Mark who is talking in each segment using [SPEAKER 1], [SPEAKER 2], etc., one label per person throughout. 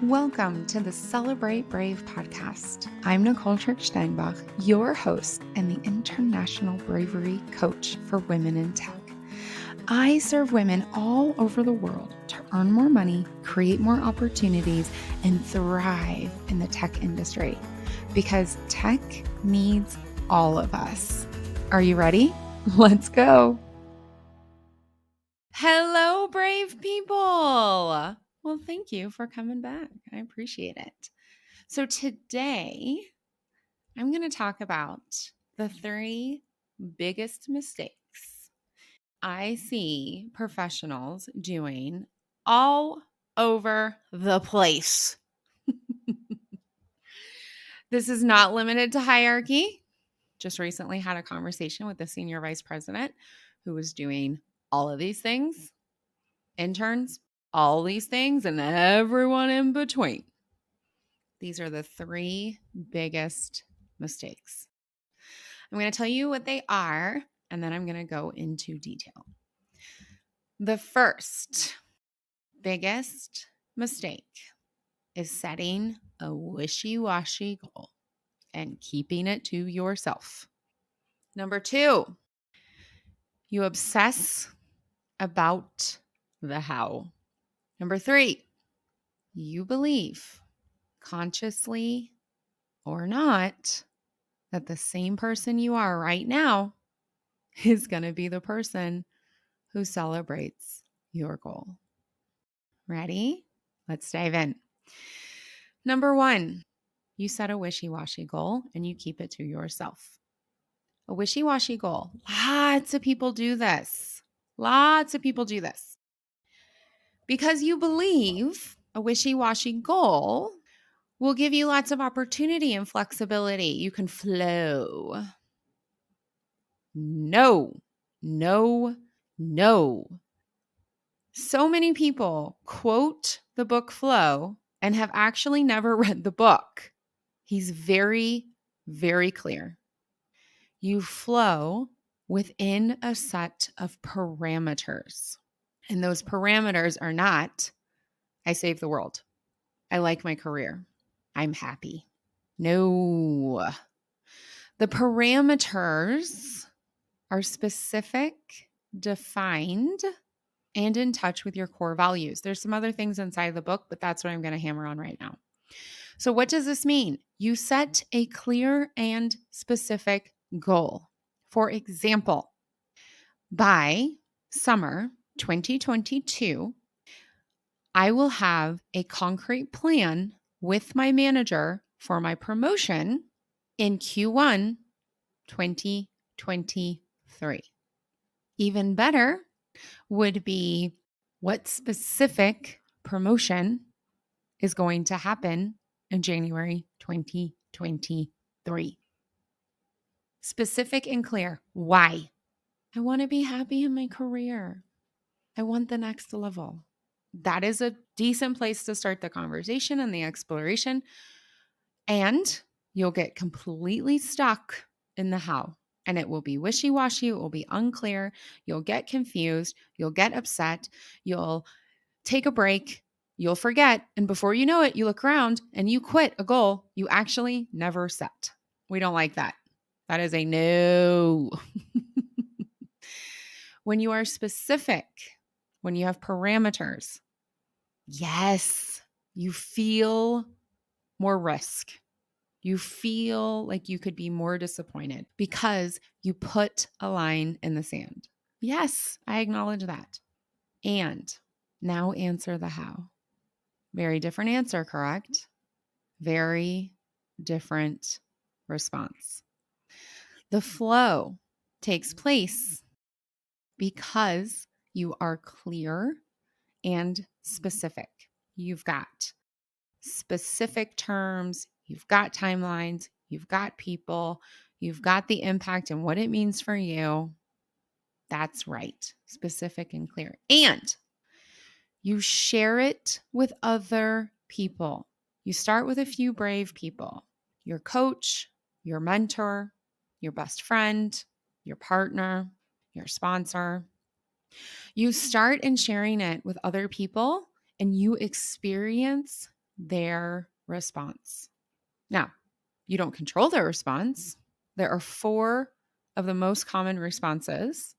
[SPEAKER 1] Welcome to the Celebrate Brave podcast. I'm Nicole Steinbach, your host and the International Bravery Coach for Women in Tech. I serve women all over the world to earn more money, create more opportunities, and thrive in the tech industry because tech needs all of us. Are you ready? Let's go. Hello, brave people. Well, thank you for coming back. I appreciate it. So today, I'm going to talk about the 3 biggest mistakes I see professionals doing all over the place. This is not limited to hierarchy. Just recently had a conversation with the senior vice president who was doing all of these things, interns, all these things, and everyone in between. These are the 3 biggest mistakes. I'm going to tell you what they are, and then I'm going to go into detail. The first biggest mistake is setting a wishy-washy goal and keeping it to yourself. Number 2, you obsess about the how. Number 3, you believe, consciously or not, that the same person you are right now is going to be the person who celebrates your goal. Ready? Let's dive in. Number 1, you set a wishy-washy goal and you keep it to yourself. A wishy-washy goal. Lots of people do this. Because you believe a wishy-washy goal will give you lots of opportunity and flexibility. You can flow. No. So many people quote the book Flow and have actually never read the book. He's very, very clear. You flow within a set of parameters. And those parameters are not, I save the world. I like my career. I'm happy. No. The parameters are specific, defined, and in touch with your core values. There's some other things inside the book, but that's what I'm going to hammer on right now. So what does this mean? You set a clear and specific goal. For example, by summer 2022, I will have a concrete plan with my manager for my promotion in Q1 2023. Even better would be what specific promotion is going to happen in January 2023. Specific and clear. Why? I want to be happy in my career. I want the next level. That is a decent place to start the conversation and the exploration. And you'll get completely stuck in the how. And it will be wishy-washy. It will be unclear. You'll get confused. You'll get upset. You'll take a break. You'll forget. And before you know it, you look around and you quit a goal you actually never set. We don't like that. That is a no. When you are specific, when you have parameters, yes, you feel more risk. You feel like you could be more disappointed because you put a line in the sand. Yes, I acknowledge that. And now answer the how. Very different answer, correct? Very different response. The flow takes place because you are clear and specific. You've got specific terms, you've got timelines, you've got people, you've got the impact and what it means for you. That's right. Specific and clear. And you share it with other people. You start with a few brave people, your coach, your mentor, your best friend, your partner, your sponsor. You start in sharing it with other people and you experience their response. Now, you don't control their response. There are 4 of the most common responses.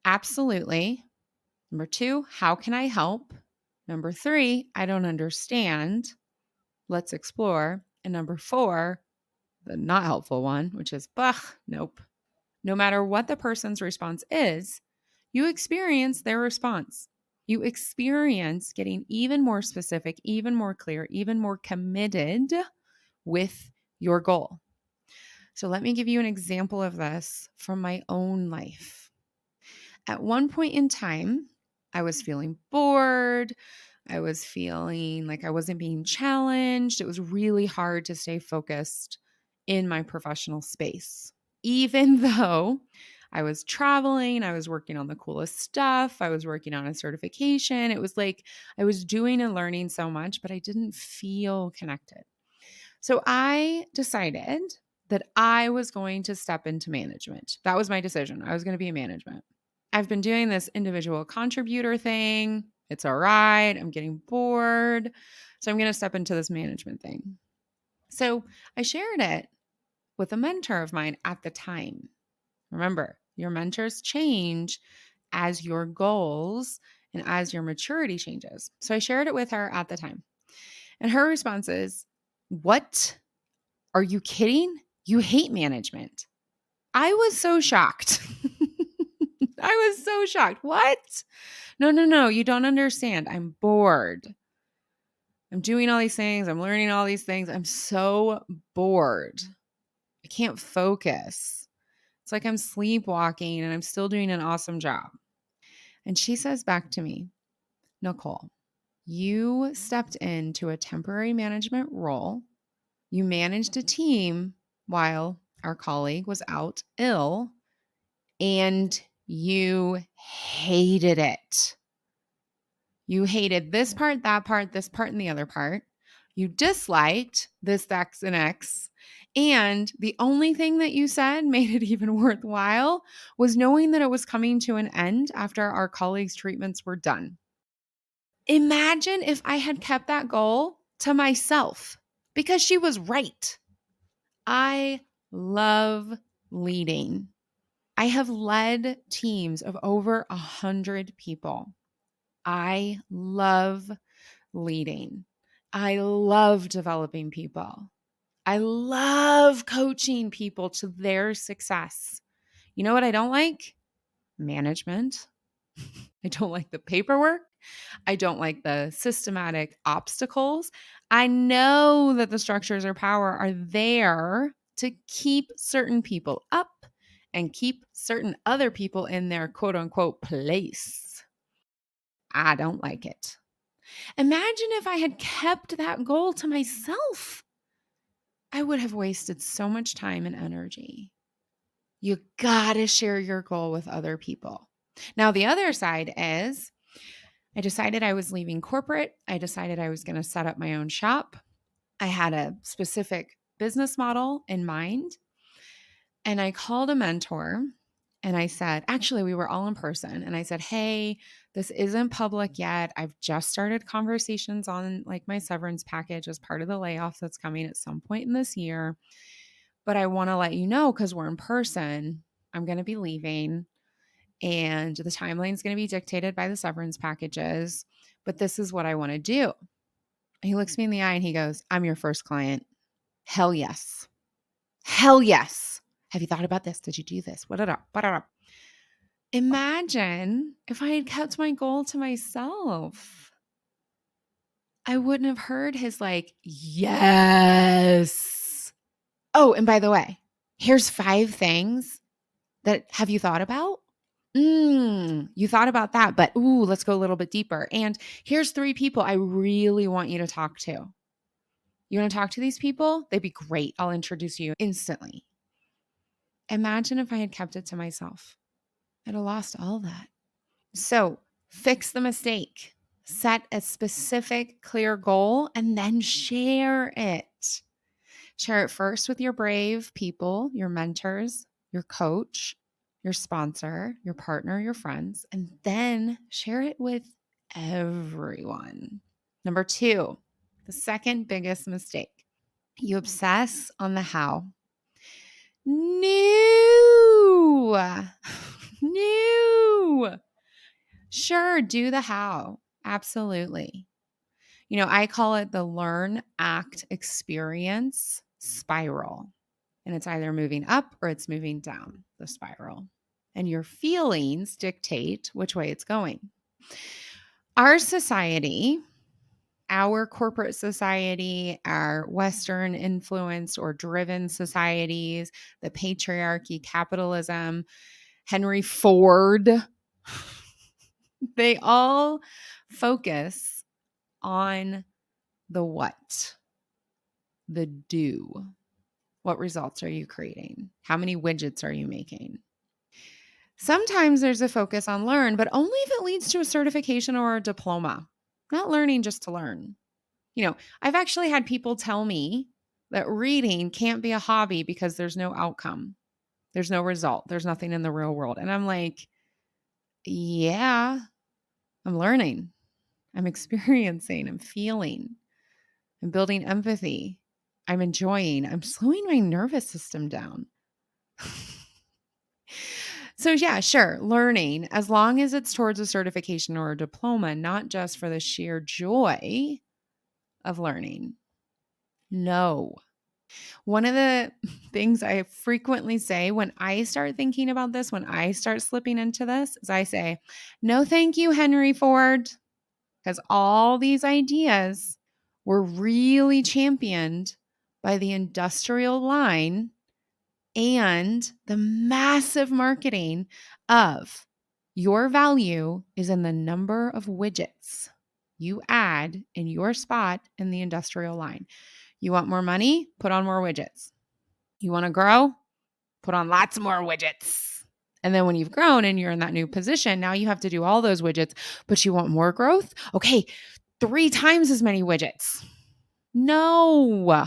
[SPEAKER 1] Absolutely. Number 2, how can I help? Number 3, I don't understand. Let's explore. And number 4, the not helpful one, which is, bah, nope. No matter what the person's response is, you experience their response. You experience getting even more specific, even more clear, even more committed with your goal. So let me give you an example of this from my own life. At one point in time, I was feeling bored. I was feeling like I wasn't being challenged. It was really hard to stay focused in my professional space. Even though I was traveling, I was working on the coolest stuff, I was working on a certification. It was like I was doing and learning so much, but I didn't feel connected. So I decided that I was going to step into management. That was my decision. I was going to be in management. I've been doing this individual contributor thing. It's all right. I'm getting bored. So I'm going to step into this management thing. So I shared it with a mentor of mine at the time. Remember, your mentors change as your goals and as your maturity changes. So I shared it with her at the time. And her response is, "What? Are you kidding? You hate management." I was so shocked. I was so shocked. What? No. You don't understand. I'm bored. I'm doing all these things. I'm learning all these things. I'm so bored. I can't focus. It's like I'm sleepwalking and I'm still doing an awesome job. And she says back to me, "Nicole, you stepped into a temporary management role. You managed a team while our colleague was out ill, and you hated it. You hated this part, that part, this part, and the other part. You disliked this X and X. And the only thing that you said made it even worthwhile was knowing that it was coming to an end after our colleagues' treatments were done." Imagine if I had kept that goal to myself, because she was right. I love leading. I have led teams of over 100 people. I love leading. I love developing people. I love coaching people to their success. You know what I don't like? Management. I don't like the paperwork. I don't like the systematic obstacles. I know that the structures or power are there to keep certain people up and keep certain other people in their quote unquote place. I don't like it. Imagine if I had kept that goal to myself. I would have wasted so much time and energy. You gotta share your goal with other people. Now, the other side is I decided I was leaving corporate. I decided I was going to set up my own shop. I had a specific business model in mind. And I called a mentor and I said, actually, we were all in person. And I said, "Hey, this isn't public yet. I've just started conversations on like my severance package as part of the layoff that's coming at some point in this year. But I want to let you know, because we're in person, I'm going to be leaving. And the timeline is going to be dictated by the severance packages. But this is what I want to do." He looks me in the eye and he goes, "I'm your first client." Hell yes. Hell yes. Have you thought about this? Did you do this? What up? What up? Imagine if I had kept my goal to myself. I wouldn't have heard his like, yes. Oh, and by the way, here's 5 things that have you thought about? You thought about that, but ooh, let's go a little bit deeper. And here's 3 people I really want you to talk to. You want to talk to these people? They'd be great. I'll introduce you instantly. Imagine if I had kept it to myself. I'd have lost all that. So fix the mistake. Set a specific, clear goal and then share it. Share it first with your brave people, your mentors, your coach, your sponsor, your partner, your friends, and then share it with everyone. Number 2, The second biggest mistake. You obsess on the how. No. No. Sure, do the how. Absolutely. I call it the learn, act, experience spiral. And it's either moving up or it's moving down the spiral. And your feelings dictate which way it's going. Our society, our corporate society, our Western influenced or driven societies, the patriarchy, capitalism, Henry Ford, they all focus on the what, the do. What results are you creating? How many widgets are you making? Sometimes there's a focus on learn, but only if it leads to a certification or a diploma, not learning just to learn. I've actually had people tell me that reading can't be a hobby because there's no outcome. There's no result. There's nothing in the real world. And I'm like, yeah, I'm learning. I'm experiencing. I'm feeling. I'm building empathy. I'm enjoying. I'm slowing my nervous system down. So yeah, sure, learning, as long as it's towards a certification or a diploma, not just for the sheer joy of learning. No. One of the things I frequently say when I start thinking about this, when I start slipping into this, is I say, no, thank you, Henry Ford, because all these ideas were really championed by the industrial line and the massive marketing of your value is in the number of widgets you add in your spot in the industrial line. You want more money? Put on more widgets. You want to grow? Put on lots more widgets. And then when you've grown and you're in that new position, now you have to do all those widgets, but you want more growth? Okay, 3 times as many widgets. No.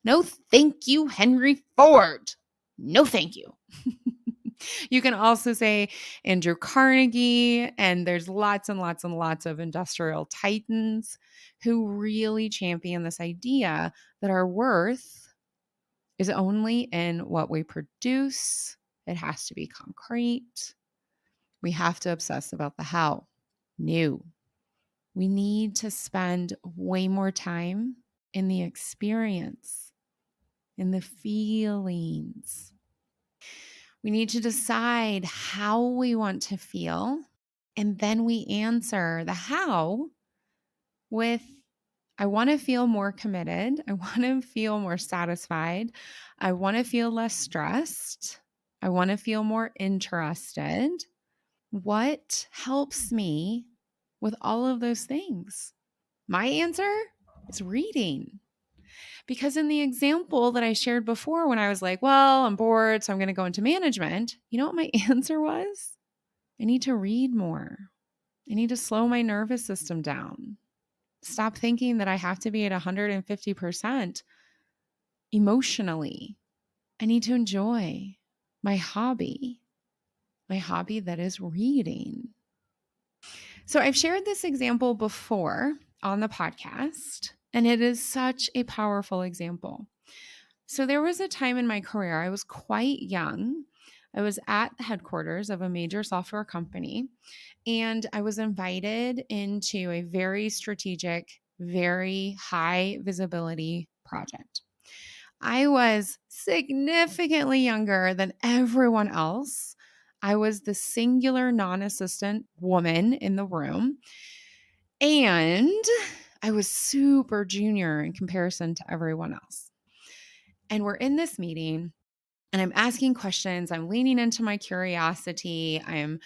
[SPEAKER 1] No, thank you, Henry Ford. No, thank you. You can also say Andrew Carnegie, and there's lots and lots and lots of industrial titans who really champion this idea that our worth is only in what we produce. It has to be concrete. We have to obsess about the how. No. We need to spend way more time in the experience, in the feelings. We need to decide how we want to feel, and then we answer the how with I want to feel more committed. I want to feel more satisfied. I want to feel less stressed. I want to feel more interested. What helps me with all of those things? My answer is reading. Because in the example that I shared before, when I was like, well, I'm bored, so I'm going to go into management, you know what my answer was? I need to read more. I need to slow my nervous system down. Stop thinking that I have to be at 150% emotionally. I need to enjoy my hobby that is reading. So I've shared this example before on the podcast, and it is such a powerful example. So there was a time in my career, I was quite young. I was at the headquarters of a major software company, and I was invited into a very strategic, very high visibility project. I was significantly younger than everyone else. I was the singular non-assistant woman in the room, and I was super junior in comparison to everyone else. And we're in this meeting and I'm asking questions. I'm leaning into my curiosity. I'm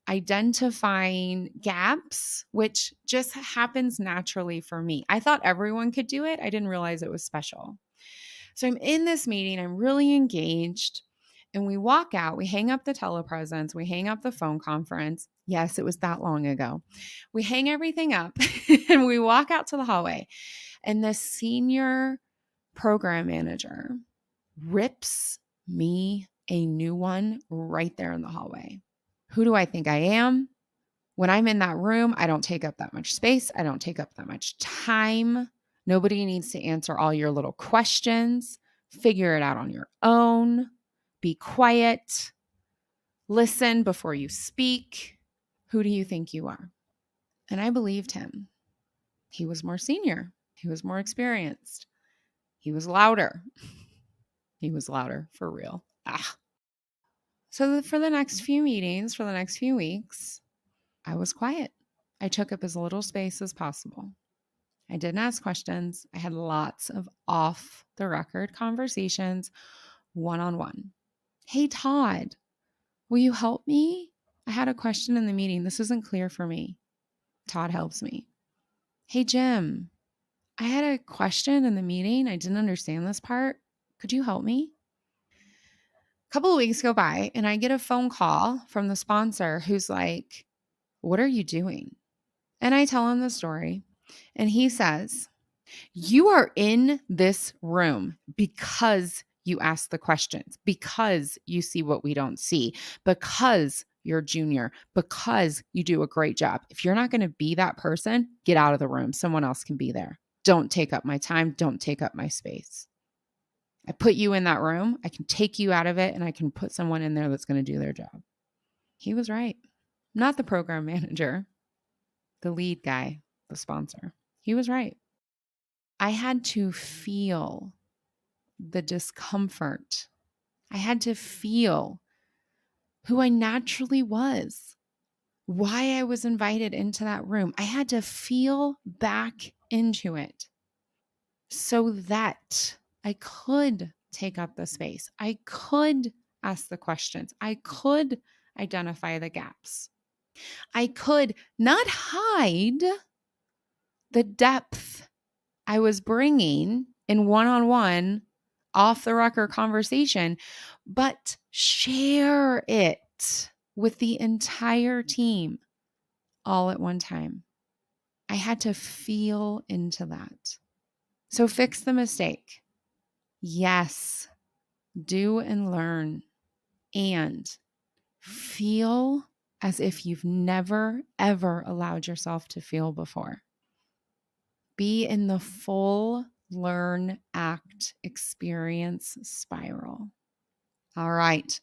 [SPEAKER 1] identifying gaps, which just happens naturally for me. I thought everyone could do it. I didn't realize it was special. So I'm in this meeting. I'm really engaged. And we walk out. We hang up the telepresence. We hang up the phone conference. Yes, it was that long ago. We hang everything up and we walk out to the hallway. And the senior program manager rips me a new one right there in the hallway. Who do I think I am? When I'm in that room, I don't take up that much space. I don't take up that much time. Nobody needs to answer all your little questions. Figure it out on your own. Be quiet. Listen before you speak. Who do you think you are? And I believed him. He was more senior. He was more experienced. He was louder. He was louder for real. So for the next few meetings, for the next few weeks, I was quiet. I took up as little space as possible. I didn't ask questions. I had lots of off the record conversations, one-on-one. Hey, Todd, will you help me? I had a question in the meeting. This isn't clear for me. Todd helps me. Hey, Jim, I had a question in the meeting. I didn't understand this part. Could you help me? A couple of weeks go by and I get a phone call from the sponsor who's like, what are you doing? And I tell him the story and he says, you are in this room because you ask the questions, because you see what we don't see, because you're junior, because you do a great job. If you're not going to be that person, get out of the room. Someone else can be there. Don't take up my time. Don't take up my space. I put you in that room. I can take you out of it and I can put someone in there that's going to do their job. He was right. Not the program manager, the lead guy, the sponsor. He was right. I had to feel the discomfort. I had to feel who I naturally was, why I was invited into that room. I had to feel back into it so that I could take up the space. I could ask the questions. I could identify the gaps. I could not hide the depth I was bringing in one-on-one, off the record conversation, but share it with the entire team all at one time. I had to feel into that. So fix the mistake. Yes, do and learn, and feel as if you've never, ever allowed yourself to feel before. Be in the full learn, act, experience spiral. All right.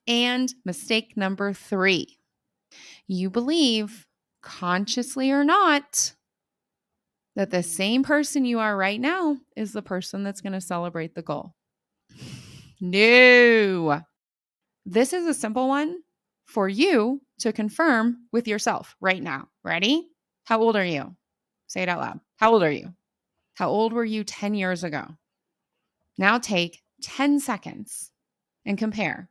[SPEAKER 1] And mistake number 3, you believe, consciously or not, that the same person you are right now is the person that's going to celebrate the goal. No. This is a simple one for you to confirm with yourself right now. Ready? How old are you? Say it out loud. How old are you? How old were you 10 years ago? Now take 10 seconds and compare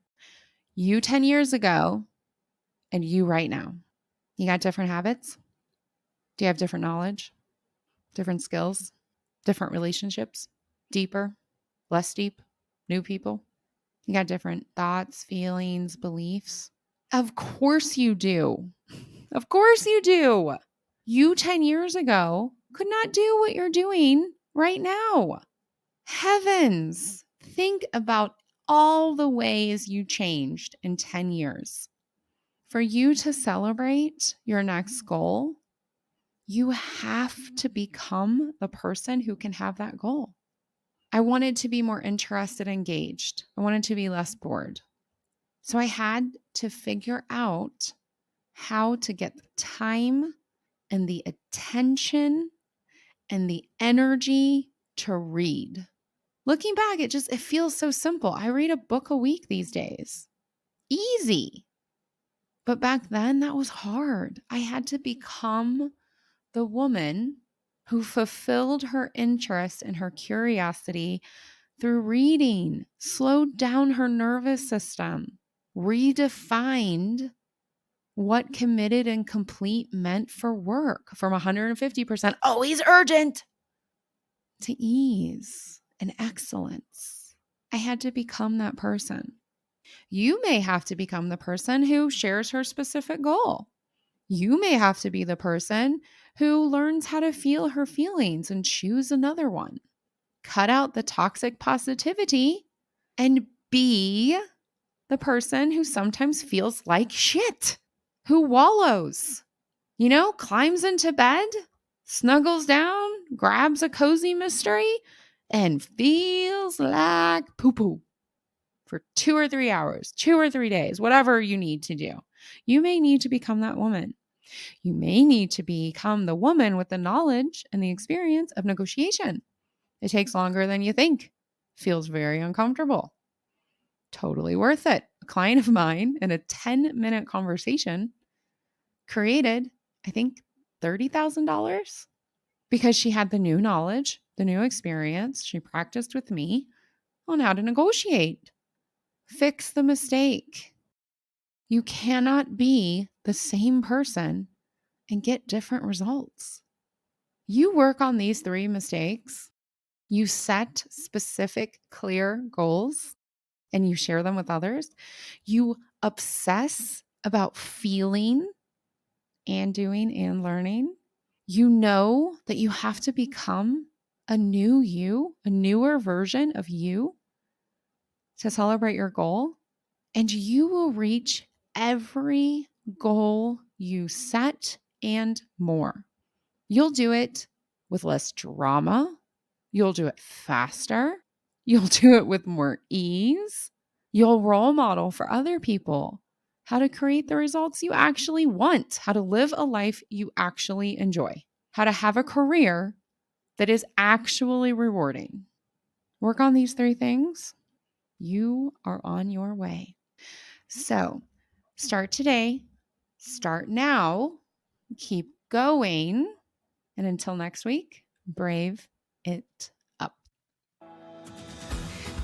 [SPEAKER 1] you 10 years ago and you right now. You got different habits? Do you have different knowledge, different skills, different relationships, deeper, less deep, new people? You got different thoughts, feelings, beliefs? Of course you do. Of course you do. You 10 years ago could not do what you're doing right now. Heavens, think about all the ways you changed in 10 years. For you to celebrate your next goal, you have to become the person who can have that goal. I wanted to be more interested, engaged. I wanted to be less bored. So I had to figure out how to get the time and the attention and the energy to read. Looking back, it feels so simple. I read a book a week these days. Easy. But back then, that was hard. I had to become the woman who fulfilled her interest and her curiosity through reading, slowed down her nervous system, redefined what committed and complete meant for work from 150% always urgent to ease and excellence. I had to become that person. You may have to become the person who shares her specific goal. You may have to be the person who learns how to feel her feelings and choose another one. Cut out the toxic positivity and be the person who sometimes feels like shit, who wallows, climbs into bed, snuggles down, grabs a cozy mystery, and feels like poo-poo for 2 or 3 hours, 2 or 3 days, whatever you need to do. You may need to become that woman. You may need to become the woman with the knowledge and the experience of negotiation. It takes longer than you think. Feels very uncomfortable. Totally worth it. A client of mine in a 10-minute conversation created, I think, $30,000 because she had the new knowledge, the new experience. She practiced with me on how to negotiate. Fix the mistake. You cannot be the same person and get different results. You work on these 3 mistakes. You set specific, clear goals and you share them with others. You obsess about feeling and doing and learning. You know that you have to become a new you, a newer version of you to celebrate your goal. And you will reach every goal you set and more. You'll do it with less drama. You'll do it faster. You'll do it with more ease. You'll role model for other people how to create the results you actually want, how to live a life you actually enjoy, how to have a career that is actually rewarding. Work on these 3 things. You are on your way. So start today, start now, keep going. And until next week, brave it up.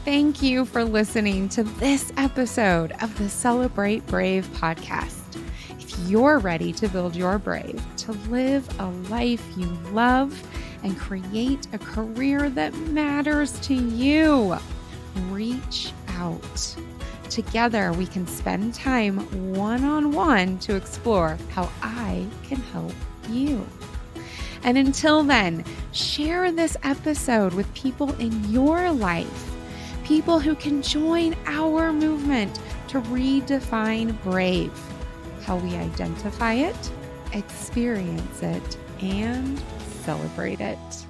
[SPEAKER 1] Thank you for listening to this episode of the Celebrate Brave podcast. If you're ready to build your brave, to live a life you love, and create a career that matters to you, reach out. Together, we can spend time one-on-one to explore how I can help you. And until then, share this episode with people in your life, people who can join our movement to redefine brave, how we identify it, experience it, and celebrate it.